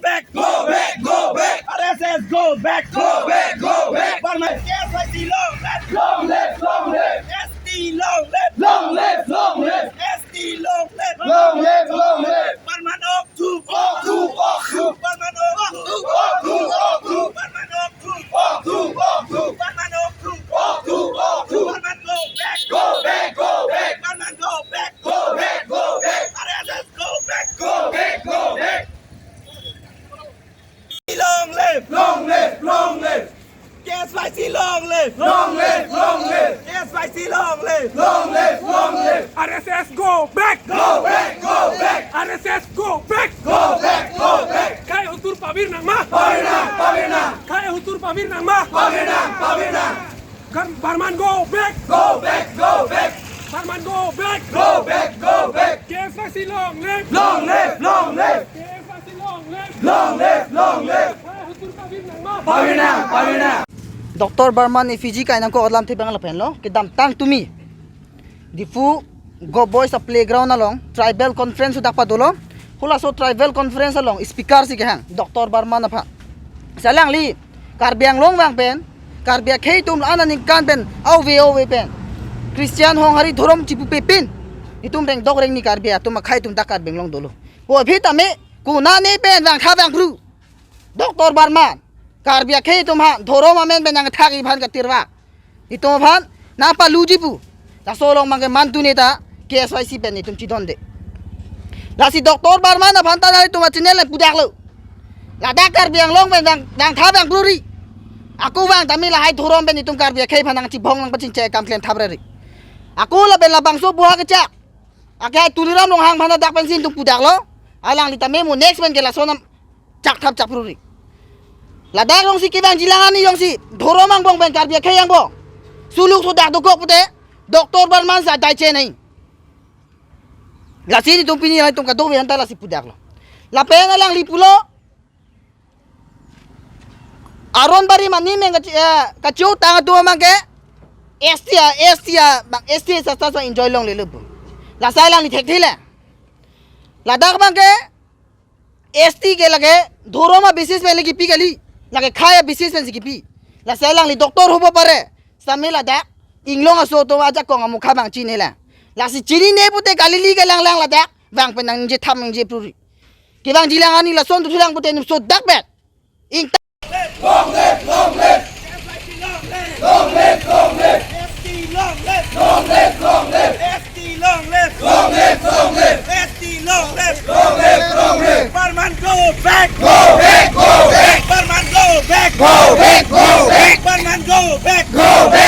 back, go back, go back. RSS, go back, go back, go back. Barma, KSYC, long left, long left, long left. ST, long left, long left, long left. ST, long left, long left, long left. Barman up to, up to, up to. Barman up to, up to, up to. Barman up to, up to, up to. Barman up to, up to, up to. Barman go back, go back, go back. Barman go back, go back, go back. RSS, go back, go back, go back. Long live, long live, long live. KSYC, long live, long live, long live. KSYC, long live, long live, long live. RSS go back, Go back, go back, RSS go back. go back, go back. Kaya hutur pabir nang ma, Pabirna, pabirna, kaya hutur pabir nang ma. pabirna, pabirna. Barman go back, Go back, go back, Barman go back. go back, go back. KSYC long live, Long live, long live, KSYC long live. long live, long live. Kaya hutur pabir nang ma. Pabirna, pabirna. Dr. Barma ni Fiji kainam ko odlam thibang la pen lo kidam tang tumi difu go boys a playground along tribal conference dak padolo hula so tribal conference along speaker si hang Dr. Barma na pha salang li karbiang long wang pen karbia khei tum ana ning kan pen au ve pen Christian hong hari thorom chipu pepin itum reng dog reng ni karbia tum khai tum dak karbeng long dolo bo phi tame ku na ne pen wang tha wang bru Dr. Barma Karbia khe tumha dhoro mamen benang thagi bhan ka tirwa ito bhan na pa lujipu la solong mange mantu neta KSYC pen tum chidon de la si Dr. Barma na bhan ta nai tuma chine le pudak lo la da karbiang long ben dang tha bang pluri aku bang tami la hai thorom ben tum karbia khe bhanang chi bhong lang pachin che kam klem thabre ri aku la ben la bangso buha ka cha akai tuliram long hang bhana dak pen sin tum pudak lo alang li tame mu next ben ke la sonam chak thap chak pluri Ladak long si kibang jilangan ni long si dhoromang bong ben karbia khayang bong suluk so dak dokok pute Dr. Barman sa dai che nahi la sini tum pini hai tum ka do hanta la si pudak lo la penga lang lipulo aron bari mani meng ka chu tang tu mang ke estia bang estia sa enjoy long le lu la sai lang ni thek thile ladak bang ke esti ke lage dhoroma basis pe lagi pi gali lage khaya basis pe sikipi la selang li doktor hobo pare samela da inglong aso to aja ko ngamu khabang chine la la si chini ne pute gali li galang lang la da bang pe nang je tham je pruri ki bang jilang ani la son tu thulang pute nim so dak bet ing Long live, long live, KSYC, long live, long live, long live. ST, long live, Long live, long live, ST, long live, long live, long live. ST, long live, Long live, long live. Barman go back, Go back, go back, Barman go back, go back, go back, Barman go back, go back.